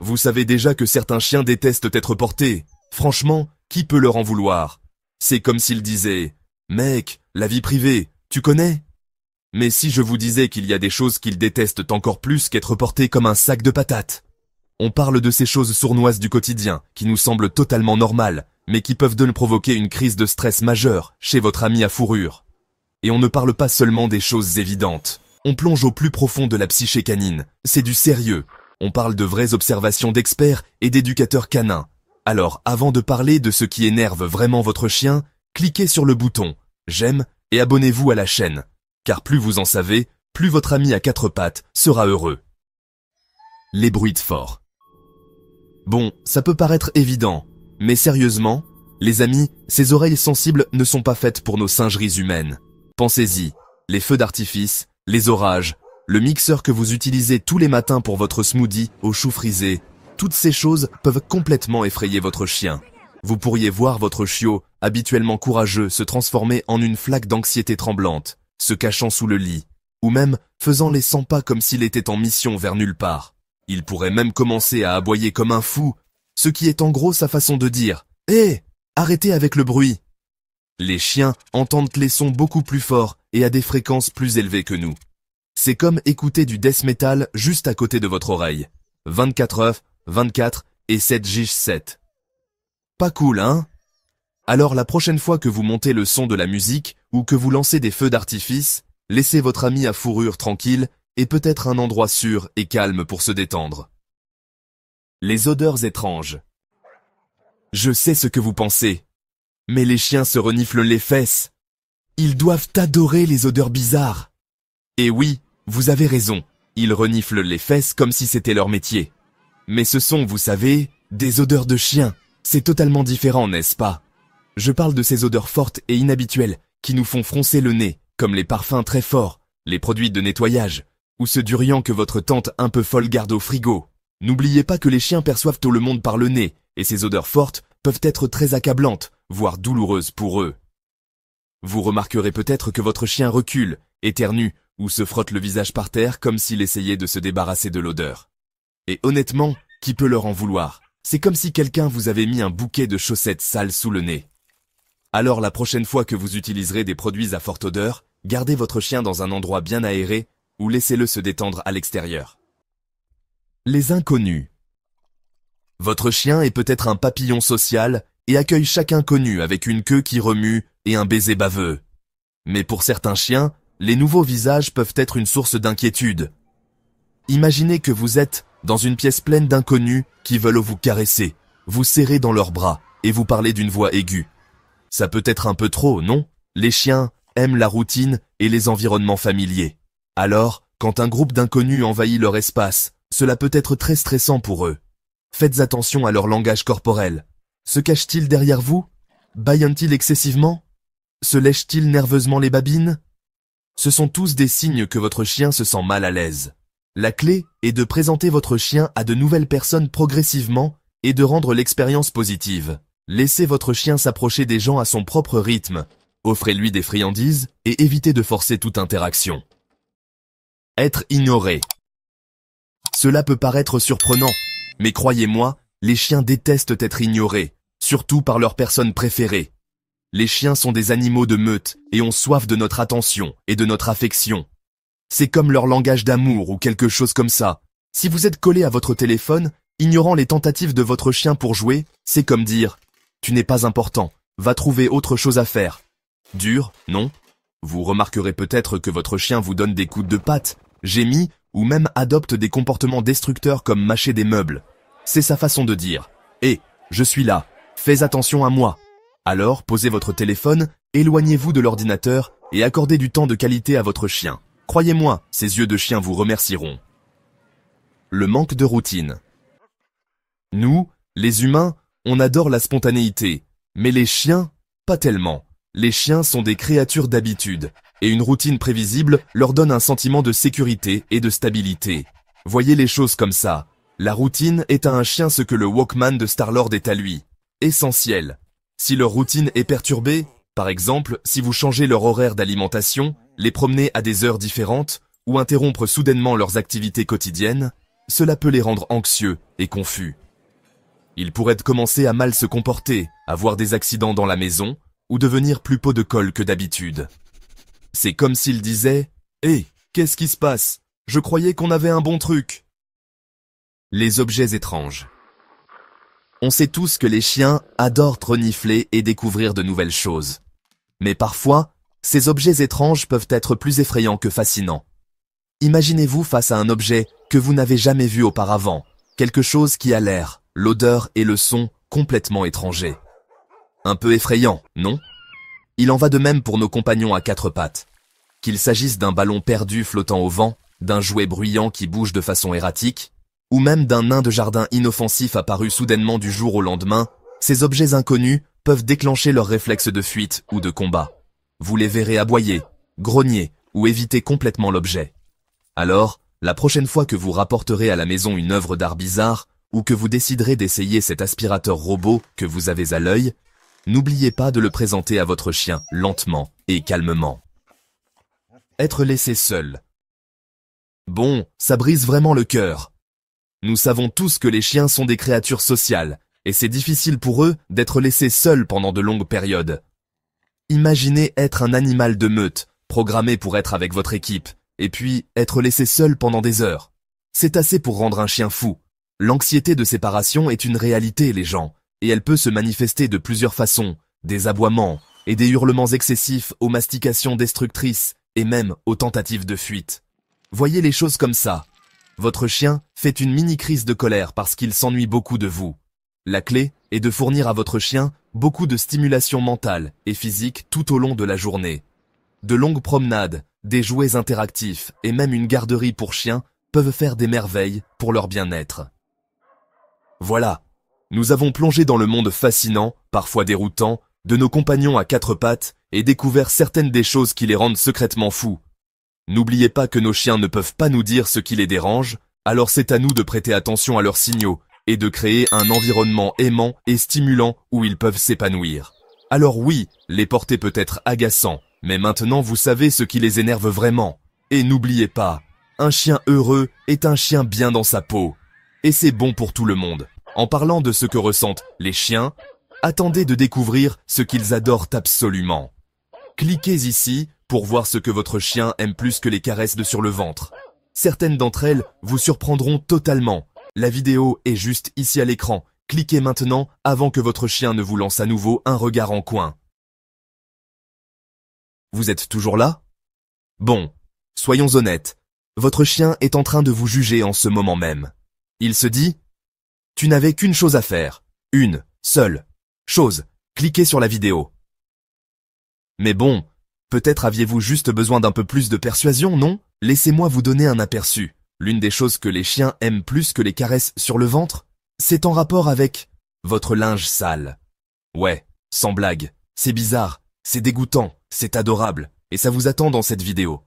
Vous savez déjà que certains chiens détestent être portés. Franchement, qui peut leur en vouloir? C'est comme s'ils disaient « Mec, la vie privée, tu connais ?» Mais si je vous disais qu'il y a des choses qu'ils détestent encore plus qu'être portés comme un sac de patates? On parle de ces choses sournoises du quotidien, qui nous semblent totalement normales, mais qui peuvent donc provoquer une crise de stress majeure chez votre ami à fourrure. Et on ne parle pas seulement des choses évidentes. On plonge au plus profond de la psyché canine. C'est du sérieux. On parle de vraies observations d'experts et d'éducateurs canins. Alors, avant de parler de ce qui énerve vraiment votre chien, cliquez sur le bouton « J'aime » et abonnez-vous à la chaîne. Car plus vous en savez, plus votre ami à quatre pattes sera heureux. Les bruits de fort. Bon, ça peut paraître évident, mais sérieusement, les amis, ces oreilles sensibles ne sont pas faites pour nos singeries humaines. Pensez-y, les feux d'artifice, les orages, le mixeur que vous utilisez tous les matins pour votre smoothie au chou frisé, toutes ces choses peuvent complètement effrayer votre chien. Vous pourriez voir votre chiot, habituellement courageux, se transformer en une flaque d'anxiété tremblante, se cachant sous le lit, ou même faisant les 100 pas comme s'il était en mission vers nulle part. Il pourrait même commencer à aboyer comme un fou, ce qui est en gros sa façon de dire « Hé, arrêtez avec le bruit !» Les chiens entendent les sons beaucoup plus forts et à des fréquences plus élevées que nous. C'est comme écouter du death metal juste à côté de votre oreille. 24F, 24 et 7J7. Pas cool, hein? Alors la prochaine fois que vous montez le son de la musique ou que vous lancez des feux d'artifice, laissez votre ami à fourrure tranquille et peut-être un endroit sûr et calme pour se détendre. Les odeurs étranges. Je sais ce que vous pensez, mais les chiens se reniflent les fesses. Ils doivent adorer les odeurs bizarres. Et oui, vous avez raison, ils reniflent les fesses comme si c'était leur métier. Mais ce sont, vous savez, des odeurs de chiens. C'est totalement différent, n'est-ce pas? Je parle de ces odeurs fortes et inhabituelles qui nous font froncer le nez, comme les parfums très forts, les produits de nettoyage, ou ce durian que votre tante un peu folle garde au frigo. N'oubliez pas que les chiens perçoivent tout le monde par le nez, et ces odeurs fortes peuvent être très accablantes, voire douloureuses pour eux. Vous remarquerez peut-être que votre chien recule, éternue, ou se frotte le visage par terre comme s'il essayait de se débarrasser de l'odeur. Et honnêtement, qui peut leur en vouloir? C'est comme si quelqu'un vous avait mis un bouquet de chaussettes sales sous le nez. Alors la prochaine fois que vous utiliserez des produits à forte odeur, gardez votre chien dans un endroit bien aéré ou laissez-le se détendre à l'extérieur. Les inconnus. Votre chien est peut-être un papillon social et accueille chaque inconnu avec une queue qui remue et un baiser baveux. Mais pour certains chiens, les nouveaux visages peuvent être une source d'inquiétude. Imaginez que vous êtes dans une pièce pleine d'inconnus qui veulent vous caresser, vous serrer dans leurs bras et vous parler d'une voix aiguë. Ça peut être un peu trop, non? Les chiens aiment la routine et les environnements familiers. Alors, quand un groupe d'inconnus envahit leur espace, cela peut être très stressant pour eux. Faites attention à leur langage corporel. Se cache-t-il derrière vous? Bâillonne-t-il excessivement? Se lèche-t-il nerveusement les babines? Ce sont tous des signes que votre chien se sent mal à l'aise. La clé est de présenter votre chien à de nouvelles personnes progressivement et de rendre l'expérience positive. Laissez votre chien s'approcher des gens à son propre rythme. Offrez-lui des friandises et évitez de forcer toute interaction. Être ignoré. Cela peut paraître surprenant, mais croyez-moi, les chiens détestent être ignorés, surtout par leur personne préférée. Les chiens sont des animaux de meute et ont soif de notre attention et de notre affection. C'est comme leur langage d'amour ou quelque chose comme ça. Si vous êtes collé à votre téléphone, ignorant les tentatives de votre chien pour jouer, c'est comme dire « Tu n'es pas important, va trouver autre chose à faire ». Dur, non? Vous remarquerez peut-être que votre chien vous donne des coups de patte, gémit ou même adopte des comportements destructeurs comme mâcher des meubles. C'est sa façon de dire « Hé, je suis là, fais attention à moi ». Alors, posez votre téléphone, éloignez-vous de l'ordinateur et accordez du temps de qualité à votre chien. Croyez-moi, ces yeux de chien vous remercieront. Le manque de routine. Nous, les humains, on adore la spontanéité, mais les chiens, pas tellement. Les chiens sont des créatures d'habitude, et une routine prévisible leur donne un sentiment de sécurité et de stabilité. Voyez les choses comme ça. La routine est à un chien ce que le Walkman de Star-Lord est à lui. Essentiel. Si leur routine est perturbée, par exemple, si vous changez leur horaire d'alimentation, les promenez à des heures différentes, ou interrompre soudainement leurs activités quotidiennes, cela peut les rendre anxieux et confus. Ils pourraient commencer à mal se comporter, avoir des accidents dans la maison, ou devenir plus pot de colle que d'habitude. C'est comme s'ils disaient « Hé, qu'est-ce qui se passe? Je croyais qu'on avait un bon truc !» Les objets étranges. On sait tous que les chiens adorent renifler et découvrir de nouvelles choses. Mais parfois, ces objets étranges peuvent être plus effrayants que fascinants. Imaginez-vous face à un objet que vous n'avez jamais vu auparavant, quelque chose qui a l'air, l'odeur et le son complètement étrangers. Un peu effrayant, non? Il en va de même pour nos compagnons à quatre pattes. Qu'il s'agisse d'un ballon perdu flottant au vent, d'un jouet bruyant qui bouge de façon erratique, ou même d'un nain de jardin inoffensif apparu soudainement du jour au lendemain, ces objets inconnus peuvent déclencher leurs réflexes de fuite ou de combat. Vous les verrez aboyer, grogner ou éviter complètement l'objet. Alors, la prochaine fois que vous rapporterez à la maison une œuvre d'art bizarre, ou que vous déciderez d'essayer cet aspirateur robot que vous avez à l'œil, n'oubliez pas de le présenter à votre chien lentement et calmement. Être laissé seul. Bon, ça brise vraiment le cœur. Nous savons tous que les chiens sont des créatures sociales, et c'est difficile pour eux d'être laissés seuls pendant de longues périodes. Imaginez être un animal de meute, programmé pour être avec votre équipe, et puis être laissé seul pendant des heures. C'est assez pour rendre un chien fou. L'anxiété de séparation est une réalité, les gens, et elle peut se manifester de plusieurs façons, des aboiements et des hurlements excessifs aux mastications destructrices et même aux tentatives de fuite. Voyez les choses comme ça. Votre chien fait une mini-crise de colère parce qu'il s'ennuie beaucoup de vous. La clé est de fournir à votre chien beaucoup de stimulation mentale et physique tout au long de la journée. De longues promenades, des jouets interactifs et même une garderie pour chiens peuvent faire des merveilles pour leur bien-être. Voilà, nous avons plongé dans le monde fascinant, parfois déroutant, de nos compagnons à quatre pattes et découvert certaines des choses qui les rendent secrètement fous. N'oubliez pas que nos chiens ne peuvent pas nous dire ce qui les dérange, alors c'est à nous de prêter attention à leurs signaux et de créer un environnement aimant et stimulant où ils peuvent s'épanouir. Alors oui, les porter peut être agaçant, mais maintenant vous savez ce qui les énerve vraiment. Et n'oubliez pas, un chien heureux est un chien bien dans sa peau. Et c'est bon pour tout le monde. En parlant de ce que ressentent les chiens, attendez de découvrir ce qu'ils adorent absolument. Cliquez ici pour voir ce que votre chien aime plus que les caresses de sur le ventre. Certaines d'entre elles vous surprendront totalement. La vidéo est juste ici à l'écran. Cliquez maintenant avant que votre chien ne vous lance à nouveau un regard en coin. Vous êtes toujours là? Bon, soyons honnêtes. Votre chien est en train de vous juger en ce moment même. Il se dit « Tu n'avais qu'une chose à faire. Une seule chose. Cliquez sur la vidéo. » Mais bon, peut-être aviez-vous juste besoin d'un peu plus de persuasion, non? Laissez-moi vous donner un aperçu. L'une des choses que les chiens aiment plus que les caresses sur le ventre, c'est en rapport avec votre linge sale. Ouais, sans blague, c'est bizarre, c'est dégoûtant, c'est adorable, et ça vous attend dans cette vidéo.